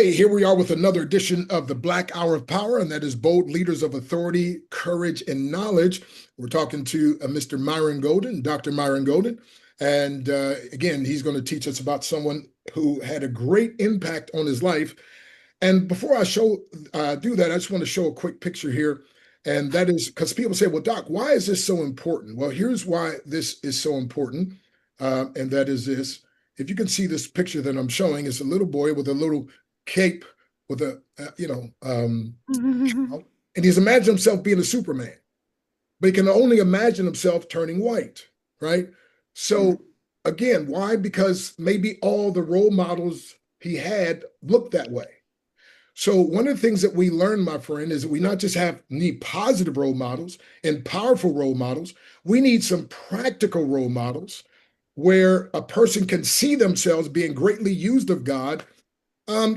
Okay, here we are with another edition of the Black Hour of Power, and that is bold leaders of authority, courage, and knowledge. We're talking to Mr. Myron Golden, Dr. Myron Golden. And again, he's going to teach us about someone who had a great impact on his life. And before I do that, I just want to show a quick picture here. And that is because people say, well, Doc, why is this so important? Well, here's why this is so important. And that is this. If you can see this picture that I'm showing, it's a little boy with a little cape with and he's imagined himself being a Superman, but he can only imagine himself turning white, right? So again, why? Because maybe all the role models he had looked that way. So one of the things that we learn, my friend, is that we not just need positive role models and powerful role models, we need some practical role models where a person can see themselves being greatly used of God.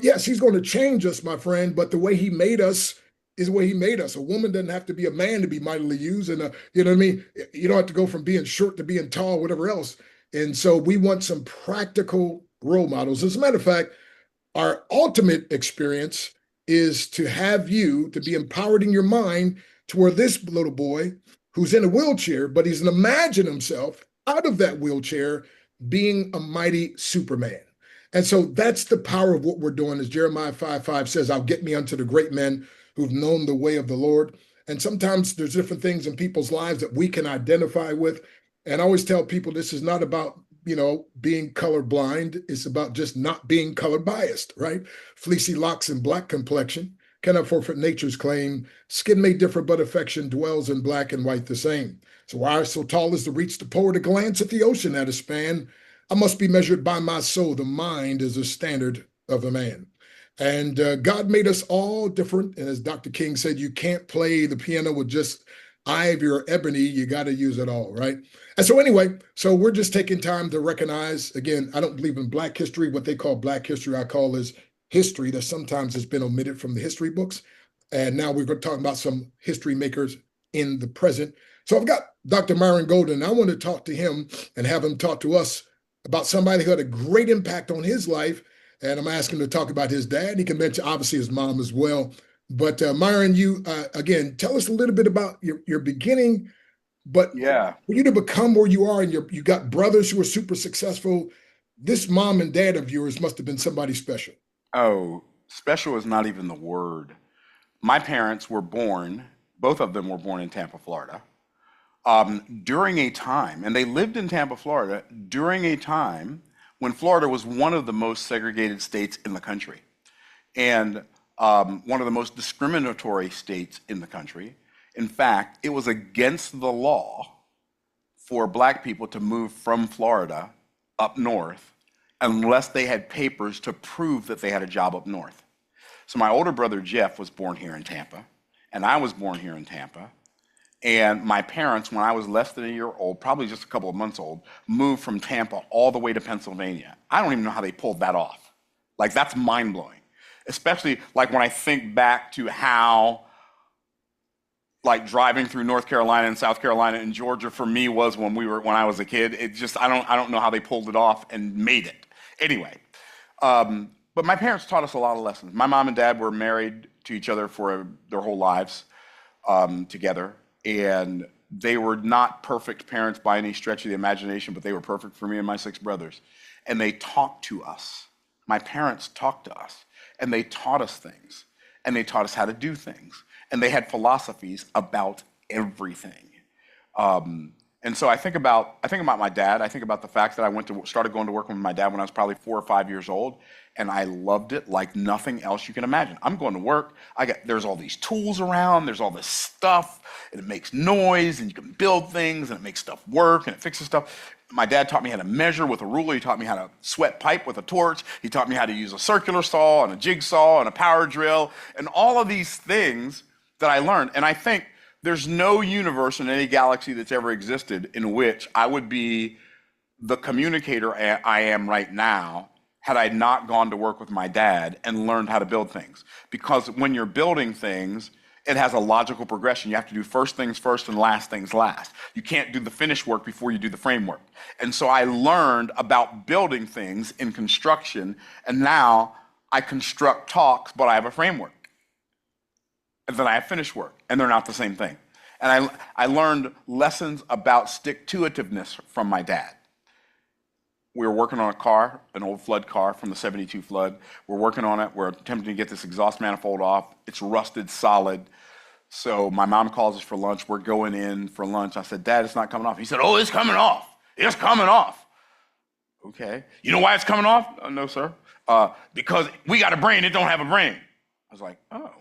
Yes, he's going to change us, my friend, but the way he made us is the way he made us. A woman doesn't have to be a man to be mightily used. And you know what I mean? You don't have to go from being short to being tall, whatever else. And so we want some practical role models. As a matter of fact, our ultimate experience is to have you to be empowered in your mind to where this little boy who's in a wheelchair, but he's imagine himself out of that wheelchair being a mighty Superman. And so that's the power of what we're doing. As Jeremiah 5:5 says, I'll get me unto the great men who've known the way of the Lord. And sometimes there's different things in people's lives that we can identify with. And I always tell people this is not about, being colorblind. It's about just not being color biased, right? Fleecy locks and black complexion cannot forfeit nature's claim. Skin may differ, but affection dwells in black and white the same. So why so tall as to reach the pole, to glance at the ocean at a span? I must be measured by my soul. The mind is the standard of a man. And God made us all different. And as Dr. King said, you can't play the piano with just ivory or ebony. You got to use it all, right? And so anyway, so we're just taking time to recognize, again, I don't believe in Black history. What they call Black history, I call is history that sometimes has been omitted from the history books. And now we're going to talk about some history makers in the present. So I've got Dr. Myron Golden. I want to talk to him and have him talk to us about somebody who had a great impact on his life. And I'm asking him to talk about his dad. He can mention obviously his mom as well. But Myron, you again, tell us a little bit about your beginning. But Yeah. for you to become where you are, and you got brothers who are super successful, this mom and dad of yours must have been somebody special. Oh, special is not even the word. My parents were born, both of them were born in Tampa, Florida, during a time, and they lived in Tampa, Florida, during a time when Florida was one of the most segregated states in the country, and one of the most discriminatory states in the country. In fact, it was against the law for Black people to move from Florida up north unless they had papers to prove that they had a job up north. So my older brother Jeff was born here in Tampa, and I was born here in Tampa. And my parents, when I was less than a year old, probably just a couple of months old, moved from Tampa all the way to Pennsylvania. I don't even know how they pulled that off. Like, that's mind-blowing. Especially like when I think back to how like driving through North Carolina and South Carolina and Georgia for me was when I was a kid. It just I don't know how they pulled it off and made it. Anyway, but my parents taught us a lot of lessons. My mom and dad were married to each other for their whole lives together, and they were not perfect parents by any stretch of the imagination, but they were perfect for me and my 6 brothers. And they talked to us. My parents talked to us, and they taught us things, and they taught us how to do things. And they had philosophies about everything. And so I think about my dad. I think about the fact that I started going to work with my dad when I was probably 4 or 5 years old, and I loved it like nothing else you can imagine. I'm going to work. There's all these tools around. There's all this stuff, and it makes noise, and you can build things, and it makes stuff work, and it fixes stuff. My dad taught me how to measure with a ruler. He taught me how to sweat pipe with a torch. He taught me how to use a circular saw and a jigsaw and a power drill, and all of these things that I learned. And I think there's no universe in any galaxy that's ever existed in which I would be the communicator I am right now had I not gone to work with my dad and learned how to build things. Because when you're building things, it has a logical progression. You have to do first things first and last things last. You can't do the finished work before you do the framework. And so I learned about building things in construction, and now I construct talks, but I have a framework. And then I have finished work, and they're not the same thing. And I learned lessons about stick-to-itiveness from my dad. We were working on a car, an old flood car from the '72 flood. We're working on it. We're attempting to get this exhaust manifold off. It's rusted solid. So my mom calls us for lunch. We're going in for lunch. I said, Dad, it's not coming off. He said, oh, it's coming off. It's coming off. Okay. You know why it's coming off? No, sir. Because we got a brain. It don't have a brain. I was like, oh.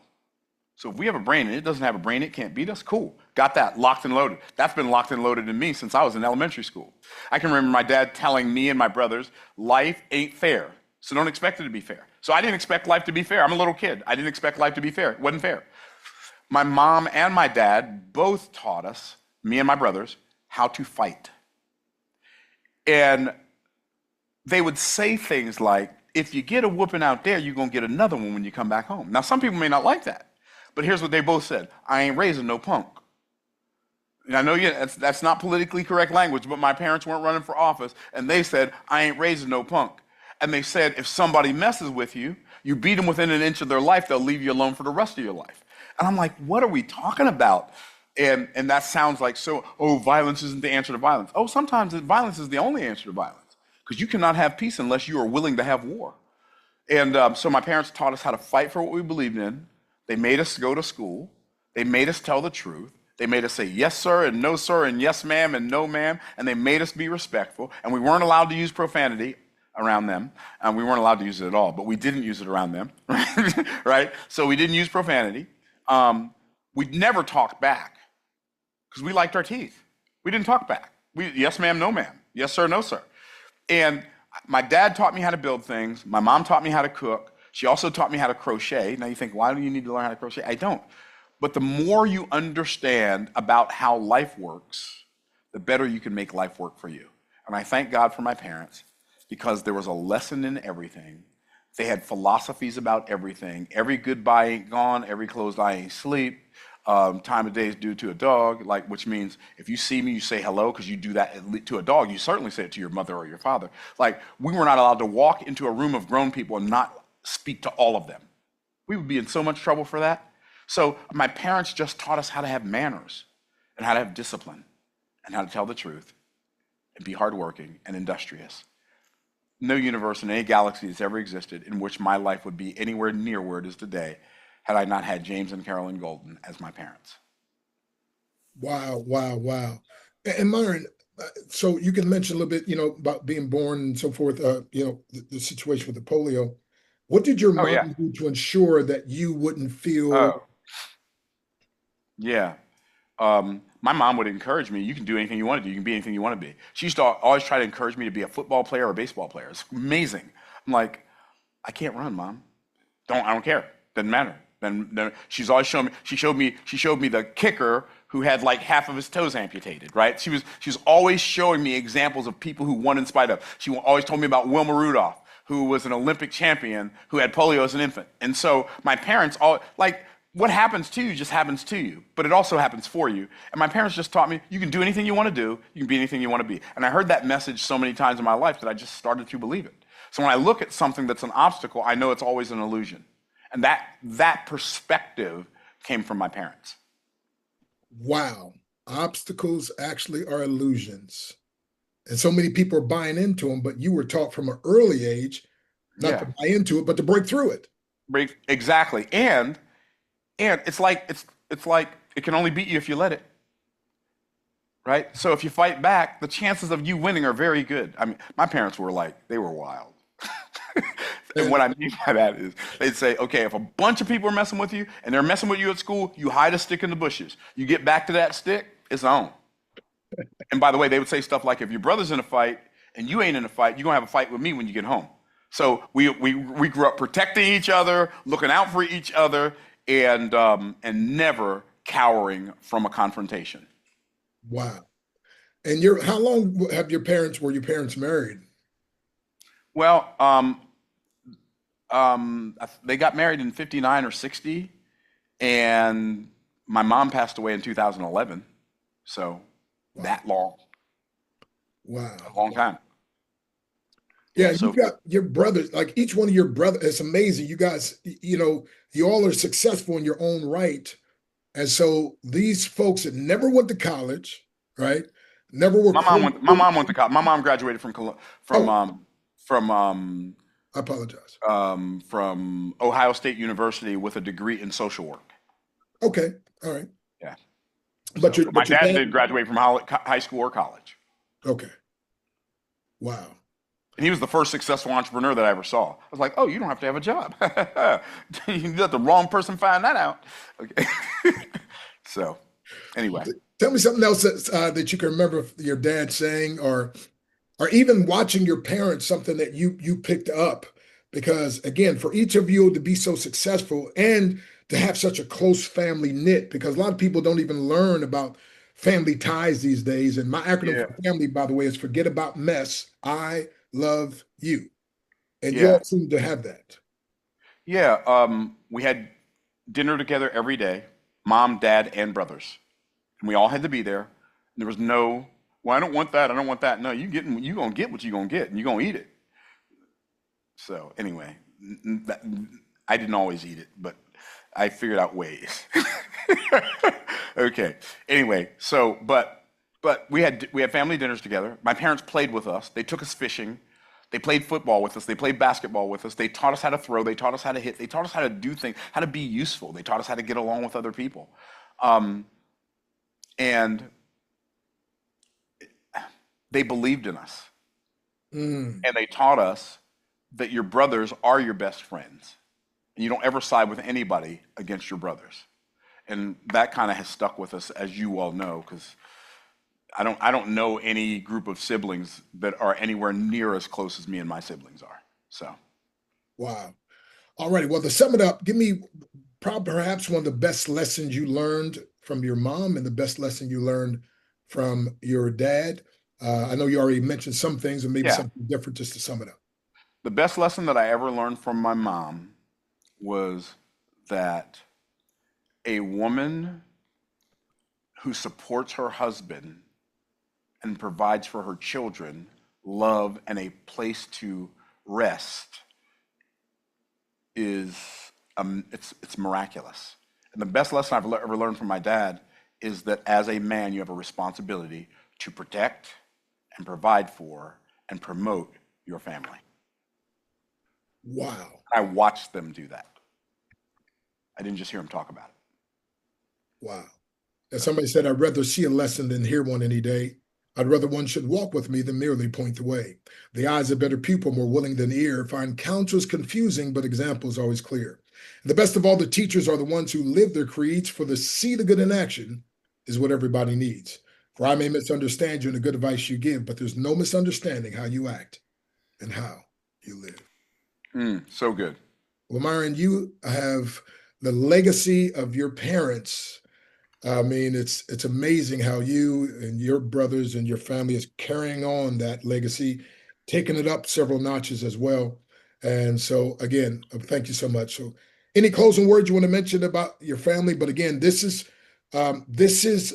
So if we have a brain and it doesn't have a brain, it can't beat us? Cool. Got that locked and loaded. That's been locked and loaded in me since I was in elementary school. I can remember my dad telling me and my brothers, life ain't fair, so don't expect it to be fair. So I didn't expect life to be fair. I'm a little kid. I didn't expect life to be fair. It wasn't fair. My mom and my dad both taught us, me and my brothers, how to fight. And they would say things like, if you get a whooping out there, you're going to get another one when you come back home. Now, some people may not like that. But here's what they both said. I ain't raising no punk. And I know that's not politically correct language, but my parents weren't running for office, and they said, I ain't raising no punk. And they said, if somebody messes with you, you beat them within an inch of their life, they'll leave you alone for the rest of your life. And I'm like, what are we talking about? And that sounds like, violence isn't the answer to violence. Oh, sometimes violence is the only answer to violence, because you cannot have peace unless you are willing to have war. And so my parents taught us how to fight for what we believed in. They made us go to school. They made us tell the truth. They made us say yes, sir, and no, sir, and yes, ma'am, and no, ma'am. And they made us be respectful. And we weren't allowed to use profanity around them. And we weren't allowed to use it at all, but we didn't use it around them, right? So we didn't use profanity. We never talked back because we liked our teeth. We didn't talk back. Yes, ma'am, no, ma'am. Yes, sir, no, sir. And my dad taught me how to build things. My mom taught me how to cook. She also taught me how to crochet. Now you think, why do you need to learn how to crochet? I don't. But the more you understand about how life works, the better you can make life work for you. And I thank God for my parents because there was a lesson in everything. They had philosophies about everything. Every goodbye ain't gone. Every closed eye ain't sleep. Time of day is due to a dog, which means if you see me, you say hello, because you do that to a dog. You certainly say it to your mother or your father. Like, we were not allowed to walk into a room of grown people and not speak to all of them. We would be in so much trouble for that. So my parents just taught us how to have manners and how to have discipline and how to tell the truth and be hardworking and industrious. No universe in any galaxy has ever existed in which my life would be anywhere near where it is today had I not had James and Carolyn Golden as my parents. Wow, wow, wow. And Myron, so you can mention a little bit, about being born and so forth, the situation with the polio. What did your Oh, yeah. mom do to ensure that you wouldn't feel? Oh, yeah. My mom would encourage me, you can do anything you want to do. You can be anything you want to be. She used to always try to encourage me to be a football player or a baseball player. It's amazing. I'm like, I can't run, Mom. I don't care. Doesn't matter. Then she's always she showed me the kicker who had like half of his toes amputated, right? She was always showing me examples of people who won in spite of. She always told me about Wilma Rudolph, who was an Olympic champion who had polio as an infant. And so my parents what happens to you just happens to you, but it also happens for you. And my parents just taught me, you can do anything you want to do, you can be anything you want to be. And I heard that message so many times in my life that I just started to believe it. So when I look at something that's an obstacle, I know it's always an illusion. And that perspective came from my parents. Wow. Obstacles actually are illusions. And so many people are buying into them, but you were taught from an early age not to buy into it, but to break through it. Exactly. And it's like it can only beat you if you let it. Right? So if you fight back, the chances of you winning are very good. I mean, my parents were they were wild. And what I mean by that is they'd say, okay, if a bunch of people are messing with you and they're messing with you at school, you hide a stick in the bushes. You get back to that stick, it's on. And by the way, they would say stuff like, if your brother's in a fight and you ain't in a fight, you're going to have a fight with me when you get home. So we grew up protecting each other, looking out for each other, and never cowering from a confrontation. Wow. And how long were your parents married? Well, they got married in 59 or 60, and my mom passed away in 2011. So that long. Wow. A long time. Yeah, Yeah. you So got your brothers, like each one of your brothers. It's amazing. You guys, you all are successful in your own right. And so these folks that never went to college, right? Never were quote my unquote. mom went to college. My mom graduated from Oh, um from um I apologize. from Ohio State University with a degree in social work. Okay, all right. Yeah. But So, your but my but your dad dad. didn't graduate from high school or college, Okay, wow. and he was the first successful entrepreneur that I ever saw. I was like, "Oh, you don't have to have a job." You let the wrong person find that out. Okay. So, anyway, Tell me something else that you can remember your dad saying, or even watching your parents, something that you picked up. Because again, for each of you to be so successful and to have such a close family knit, because a lot of people don't even learn about family ties these days. And my acronym yeah, for family, by the way, is forget about mess. I love you. And you yeah, all seem to have that. yeah. We had dinner together every day, mom, dad, and brothers, and we all had to be there. There was no, well, I don't want that. I don't want that. No, you gonna get what you gonna get, and you gonna eat it. So anyway, I didn't always eat it, but I figured out ways. Okay. Anyway, so but we had family dinners together. My parents played with us. They took us fishing. They played football with us. They played basketball with us. They taught us how to throw. They taught us how to hit. They taught us how to do things, how to be useful. They taught us how to get along with other people. Um, and they believed in us. Mm, And they taught us that your brothers are your best friends. And you don't ever side with anybody against your brothers. And that kind of has stuck with us, as you all know, because I don't know any group of siblings that are anywhere near as close as me and my siblings are. So wow. All righty. Well, to sum it up, give me perhaps one of the best lessons you learned from your mom and the best lesson you learned from your dad. I know you already mentioned some things and maybe yeah, something different just to sum it up. the best lesson that I ever learned from my mom was that a woman who supports her husband and provides for her children love and a place to rest is it's miraculous. And the best lesson I've ever learned from my dad is that as a man, you have a responsibility to protect and provide for and promote your family. Wow. I watched them do that. I didn't just hear them talk about it. Wow. And So, somebody said, I'd rather see a lesson than hear one any day. I'd rather one should walk with me than merely point the way. The eye's a better pupil, more willing than ear. Find counsels confusing, but examples always clear. And the best of all, the teachers are the ones who live their creeds, for the see the good in action is what everybody needs. For I may misunderstand you in the good advice you give, but there's no misunderstanding how you act and how you live. so good. Well, Myron, you have the legacy of your parents. I mean, it's amazing how you and your brothers and your family is carrying on that legacy, taking it up several notches as well. And so, again, thank you so much. So, any closing words you want to mention about your family? But again, this is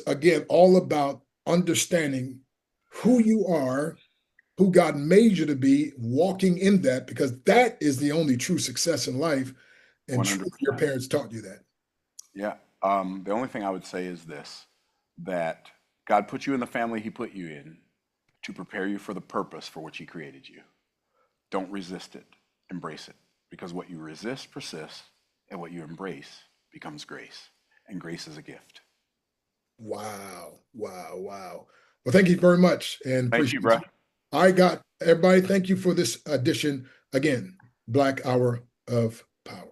again all about understanding who you are, who God made you to be, walking in that, because that is the only true success in life. And truly, your 100%. parents taught you that. Yeah. The only thing I would say is this, that God put you in the family he put you in to prepare you for the purpose for which he created you. Don't resist it. Embrace it. Because what you resist persists, and what you embrace becomes grace. And grace is a gift. Wow, wow, wow. Well, thank you very much and Thank you, appreciate bro. you. I got everybody. Thank you for this edition again, Black Hour of Power.